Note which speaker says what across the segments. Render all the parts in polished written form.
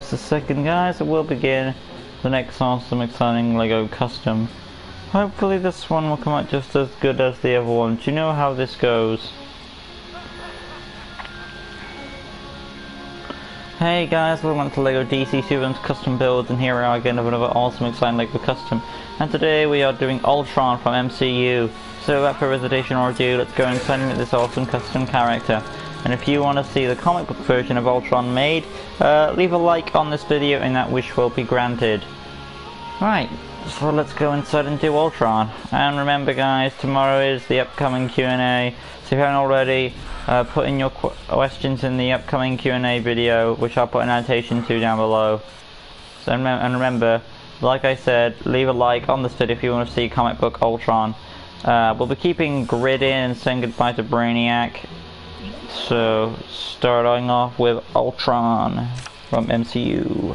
Speaker 1: just a second, guys, and we'll begin the next awesome, exciting LEGO custom. Hopefully this one will come out just as good as the other one. Do you know how this goes? Hey guys, welcome to LEGO DC Superman's Custom Builds, and here we are again with another awesome, exciting LEGO custom. And today we are doing Ultron from MCU. So without further hesitation or ado, let's go and send this awesome custom character. And if you want to see the comic book version of Ultron made, leave a like on this video and that wish will be granted. Right, so let's go inside and do Ultron. And remember guys, tomorrow is the upcoming Q&A, so if you haven't already, put in your questions in the upcoming Q&A video, which I'll put an annotation to down below. So remember, like I said, leave a like on this video if you want to see comic book Ultron. We'll be keeping Grid in and saying goodbye to Brainiac. So, starting off with Ultron from MCU.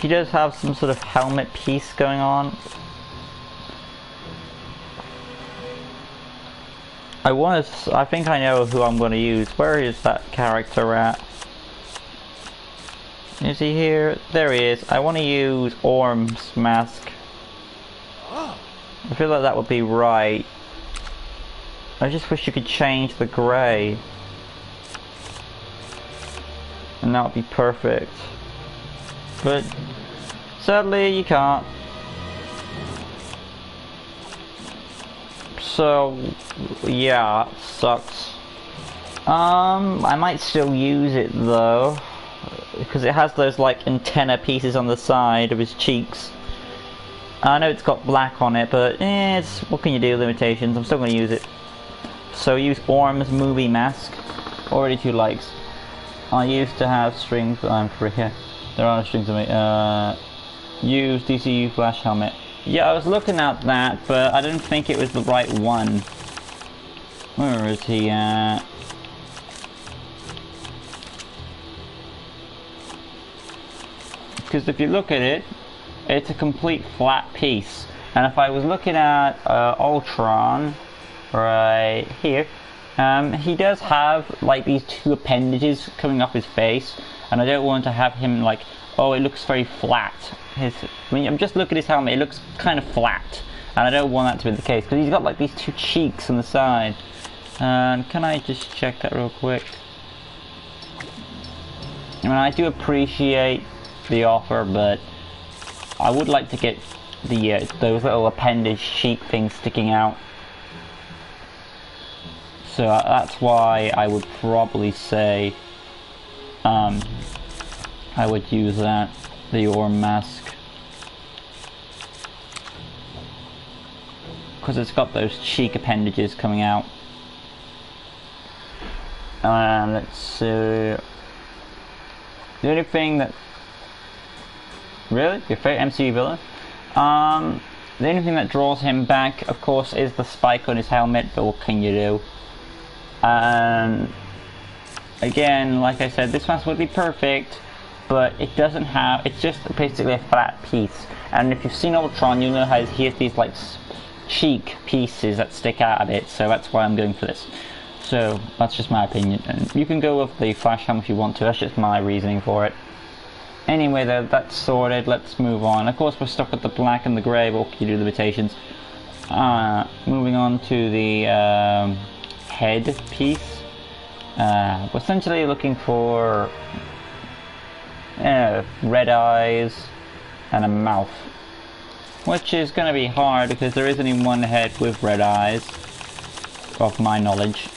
Speaker 1: He does have some sort of helmet piece going on. I think I know who I'm going to use. Where is that character at? Is he here? There he is. I want to use Orm's mask. I feel like that would be right. I just wish you could change the grey. And that would be perfect. But sadly you can't. So yeah, it sucks. I might still use it though, because it has those like antenna pieces on the side of his cheeks. I know it's got black on it, but what can you do, limitations. I'm still going to use it. So use Orm's movie mask. Already 2 likes. I used to have strings, but I'm free here. There are strings on me. Use DCU flash helmet. Yeah, I was looking at that, but I didn't think it was the right one. Where is he at? Because if you look at it, it's a complete flat piece. And if I was looking at Ultron right here, he does have like these 2 appendages coming off his face, and I don't want to have him like, oh, it looks very flat. I'm just looking at his helmet, it looks kind of flat, and I don't want that to be the case because he's got like these 2 cheeks on the side. And can I just check that real quick? I mean, I do appreciate the offer, but I would like to get the those little appendage cheek things sticking out. So that's why I would probably say I would use that, the Orm mask, because it's got those cheek appendages coming out. And let's see, the only thing that really? Your favourite MCU villain? The only thing that draws him back, of course, is the spike on his helmet, but what can you do? And again, like I said, this mask would be perfect, but it doesn't have, it's just basically a flat piece. And if you've seen Ultron, you know how he has these like cheek pieces that stick out of it, so that's why I'm going for this. So that's just my opinion, and you can go with the flash helmet if you want to, that's just my reasoning for it. Anyway though, that's sorted, let's move on. Of course we're stuck with the black and the grey, but what can you do, limitations. Moving on to the head piece. We're essentially looking for red eyes and a mouth. Which is going to be hard because there is only one head with red eyes, of my knowledge.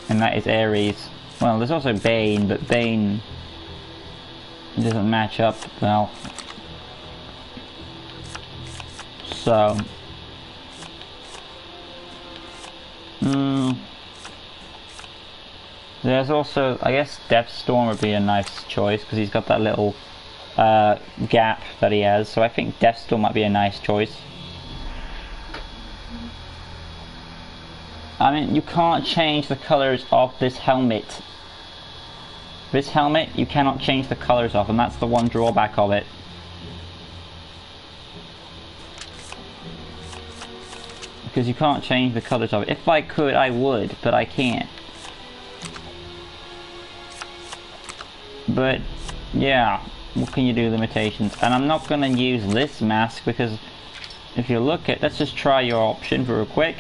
Speaker 1: And that is Ares. Well, there's also Bane, but Bane doesn't match up well. So there's also, I guess Deathstorm would be a nice choice because he's got that little gap that he has, so I think Deathstorm might be a nice choice. I mean, you can't change the colors of this helmet. This helmet, you cannot change the colors of, and that's the one drawback of it. because you can't change the colors of it. If I could, I would, but I can't. But yeah, what can you do? Limitations. And I'm not gonna use this mask because if you look at, let's just try your option real quick,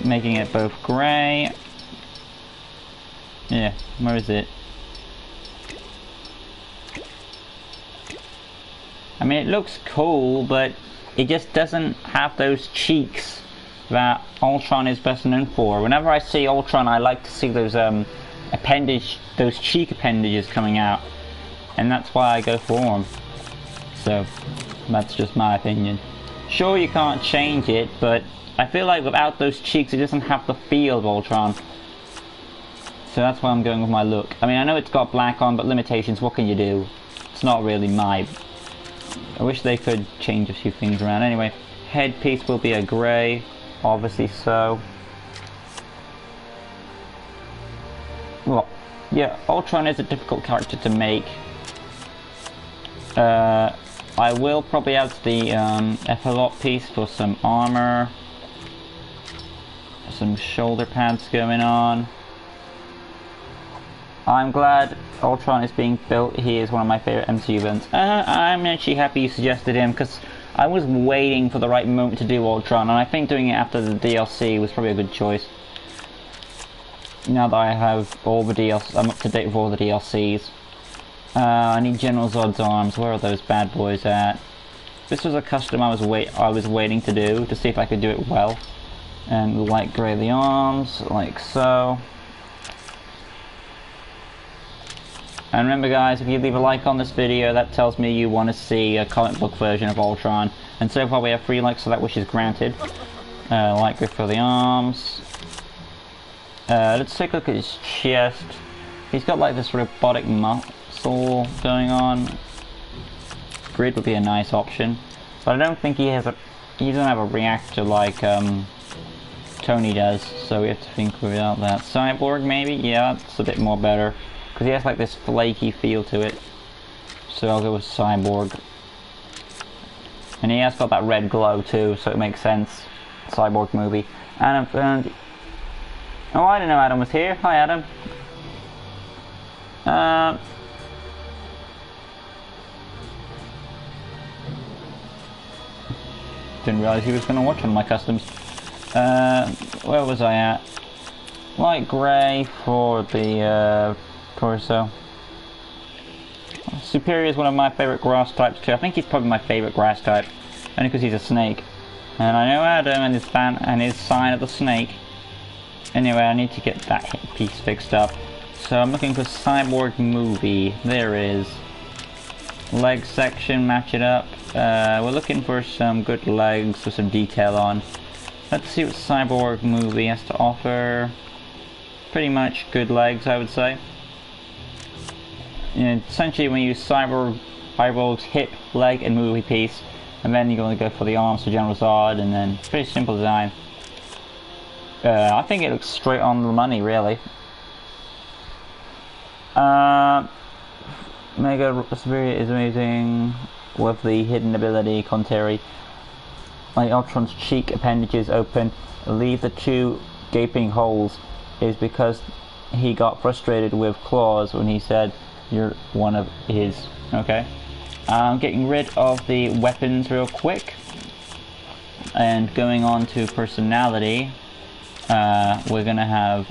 Speaker 1: making it both grey. Yeah, where is it? I mean, it looks cool, but it just doesn't have those cheeks that Ultron is best known for. Whenever I see Ultron, I like to see those those cheek appendages coming out, and that's why I go for them. So that's just my opinion. Sure, you can't change it, but I feel like without those cheeks, it doesn't have the feel of Ultron. So that's why I'm going with my look. I mean, I know it's got black on, but limitations. What can you do? It's not really my. I wish they could change a few things around. Anyway, headpiece will be a grey, obviously so. Well, yeah, Ultron is a difficult character to make. I will probably add the epaulet piece for some armor, some shoulder pads going on. I'm glad Ultron is being built. He is one of my favourite MCU villains. I'm actually happy you suggested him because I was waiting for the right moment to do Ultron, and I think doing it after the DLC was probably a good choice. Now that I have all the DLCs, I'm up to date with all the DLCs. I need General Zod's arms. Where are those bad boys at? This was a custom I was waiting to do to see if I could do it well. And light grey the arms, like so. And remember guys, if you leave a like on this video, that tells me you want to see a comic book version of Ultron. And so far we have 3 likes, so that wish is granted. Light grey for the arms. Let's take a look at his chest. He's got like this robotic muscle going on. Grid would be a nice option. But I don't think he doesn't have a reactor like Tony does, so we have to think without that. Cyborg maybe? Yeah, that's a bit more better. Because he has like this flaky feel to it. So I'll go with Cyborg. And he has got that red glow too, so it makes sense. Cyborg movie. And oh, I didn't know Adam was here. Hi Adam. Didn't realise he was going to watch on my customs. Where was I at? Light grey for the torso. Superior is one of my favourite grass types too. I think he's probably my favourite grass type, only because he's a snake. And I know Adam and his sign of the snake. Anyway, I need to get that piece fixed up. So I'm looking for Cyborg movie. There is. Leg section, match it up. We're looking for some good legs with some detail on. Let's see what Cyborg movie has to offer. Pretty much good legs, I would say. Essentially, when you use Cyborg's hip, leg, and movie piece, and then you're going to go for the arms for General Zod, and then pretty simple design. I think it looks straight on the money, really. Mega Superior is amazing with the hidden ability commentary. Like Ultron's cheek appendages open, leave the 2 gaping holes, is because he got frustrated with Claws when he said you're one of his. Okay. Getting rid of the weapons real quick. And going on to personality. We're gonna have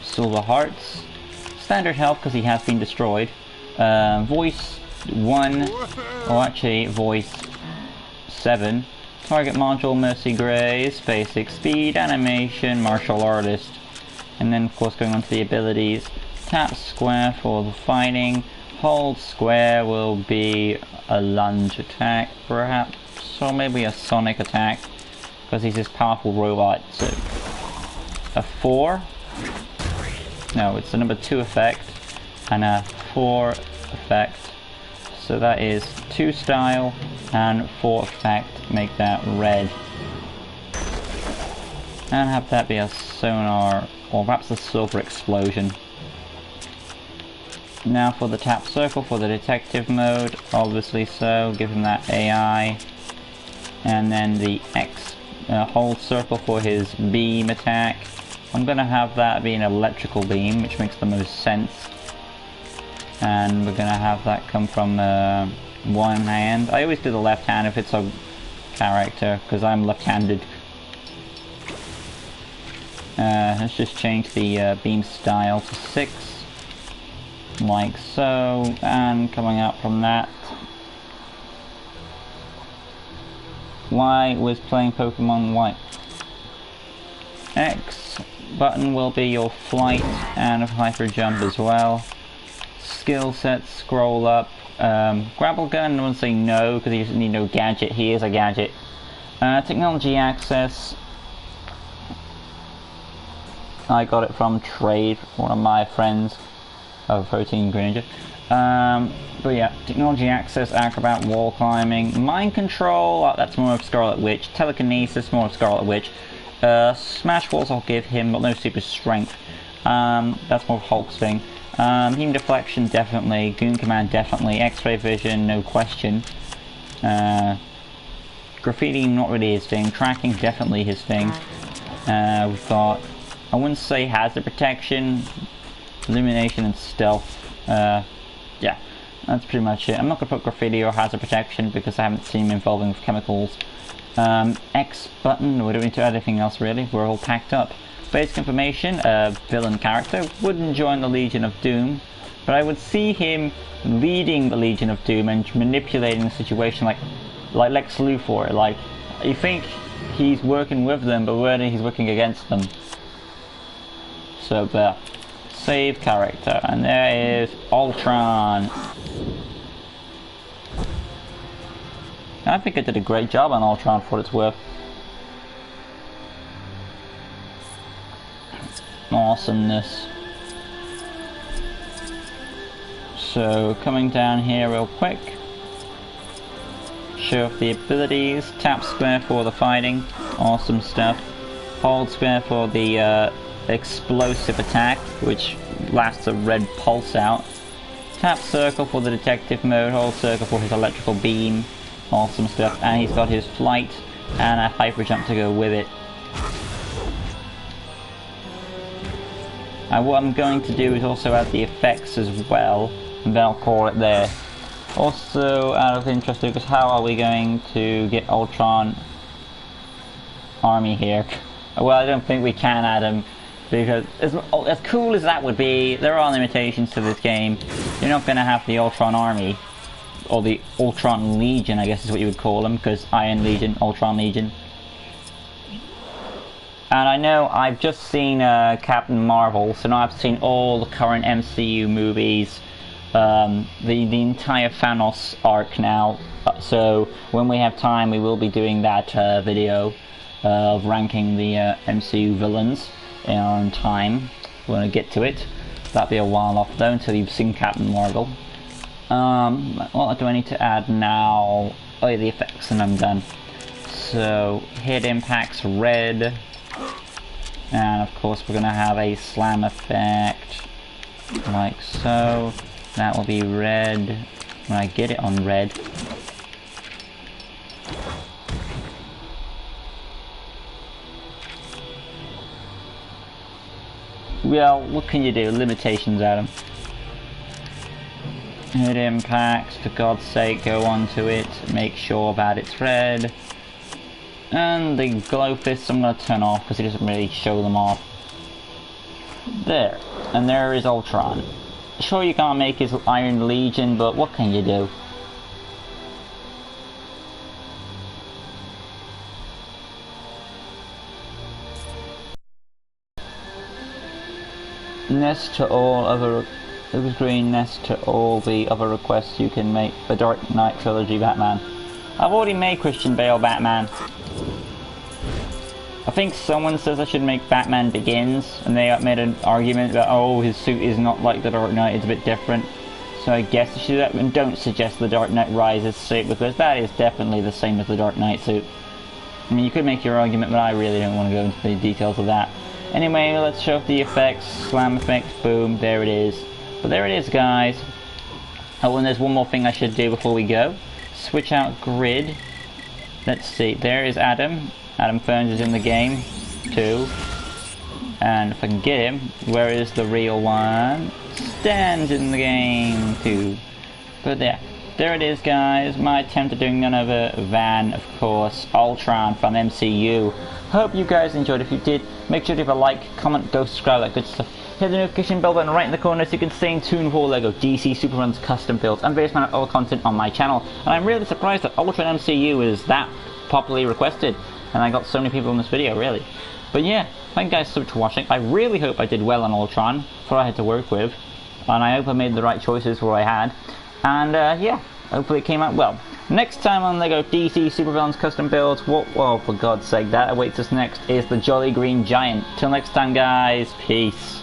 Speaker 1: Silver Hearts. Standard health because he has been destroyed. Voice 1, or actually voice 7. Target module, Mercy Grace, basic speed, animation, martial artist. And then of course going on to the abilities. Tap square for the fighting. Hold square will be a lunge attack perhaps. Or maybe a sonic attack. Because he's this powerful robot. So a 4. No, it's a number 2 effect. And a 4 effect. So that is 2 style and 4 effect. Make that red. And have that be a sonar, or perhaps a silver explosion. Now for the tap circle for the detective mode, obviously so, give him that AI. And then the X hold circle for his beam attack. I'm gonna have that be an electrical beam, which makes the most sense. And we're gonna have that come from one hand. I always do the left hand if it's a character, because I'm left-handed. Let's just change the beam style to 6. Like so, and coming out from that, Y was playing Pokemon White. X button will be your flight and a hyper jump as well. Skill set, scroll up. Grapple gun, I wouldn't say no because he doesn't need no gadget. He is a gadget. Technology access. I got it from trade, one of my friends. Oh, Protein Granger. But yeah, technology access, acrobat, wall climbing, mind control, that's more of Scarlet Witch, telekinesis, more of Scarlet Witch, smash walls I'll give him, but no super strength, that's more of Hulk's thing, beam deflection definitely, goon command definitely, x-ray vision no question, graffiti not really his thing, tracking definitely his thing, we've got, I wouldn't say hazard protection, illumination and stealth, yeah, that's pretty much it. I'm not going to put graffiti or hazard protection because I haven't seen him involving with chemicals. X button, we don't need to add anything else really, we're all packed up. Basic information, villain character, wouldn't join the Legion of Doom, but I would see him leading the Legion of Doom and manipulating the situation like Lex Luthor, like, you think he's working with them, but really he's working against them. So there. Save character, and there is Ultron. I think I did a great job on Ultron for what it's worth. Awesomeness. So coming down here real quick. Show off the abilities. Tap square for the fighting. Awesome stuff. Hold square for the explosive attack, which lasts a red pulse out. Tap circle for the detective mode, hold circle for his electrical beam, awesome stuff, and he's got his flight and a hyper jump to go with it. And what I'm going to do is also add the effects as well, and then I'll call it there. Also, out of interest, Lucas, how are we going to get Ultron army here? Well, I don't think we can add him. Because as cool as that would be, there are limitations to this game. You're not going to have the Ultron Army, or the Ultron Legion, I guess is what you would call them, because Iron Legion, Ultron Legion. And I know I've just seen Captain Marvel, so now I've seen all the current MCU movies, the entire Thanos arc now. So when we have time, we will be doing that video of ranking the MCU villains in our own time. We're going to get to it. That'll be a while off though until you've seen Captain Marvel. What do I need to add now? Oh yeah, the effects, and I'm done. So hit impacts red, and of course we're going to have a slam effect like so. That will be red when I get it on red. Well, what can you do? Limitations, Adam. Hit impacts, for God's sake, go onto it, make sure that it's red. And the glow fists I'm going to turn off because it doesn't really show them off. There. And there is Ultron. Sure, you can't make his Iron Legion, but what can you do? Nest to all other, it was green, nest to all the other requests you can make for Dark Knight Trilogy Batman. I've already made Christian Bale Batman. I think someone says I should make Batman Begins, and they made an argument that, oh, his suit is not like the Dark Knight, it's a bit different. So I guess I should do that, and don't suggest the Dark Knight Rises suit, because that is definitely the same as the Dark Knight suit. I mean, you could make your argument, but I really don't want to go into the details of that. Anyway, let's show off the effects. Slam effects, boom, there it is. But there it is, guys. Oh, and there's one more thing I should do before we go. Switch out grid. Let's see, there is Adam. Adam Ferns is in the game too. And if I can get him, where is the real one? Stan's in the game too. But yeah, there it is, guys. My attempt at doing none other than, of course, Ultron from MCU. Hope you guys enjoyed. If you did, make sure to leave a like, comment, go subscribe, that good stuff. Hit the notification bell button right in the corner so you can stay in tune with all LEGO DC Superman's custom builds and various amount of other content on my channel. And I'm really surprised that Ultron MCU is that popularly requested, and I got so many people in this video, really. But yeah, thank you guys so much for watching. I really hope I did well on Ultron for what I had to work with, and I hope I made the right choices for what I had. And yeah, hopefully it came out well. Next time on LEGO DC Supervillains Custom Builds, well, for God's sake, that awaits us next is the Jolly Green Giant. Till next time, guys, peace.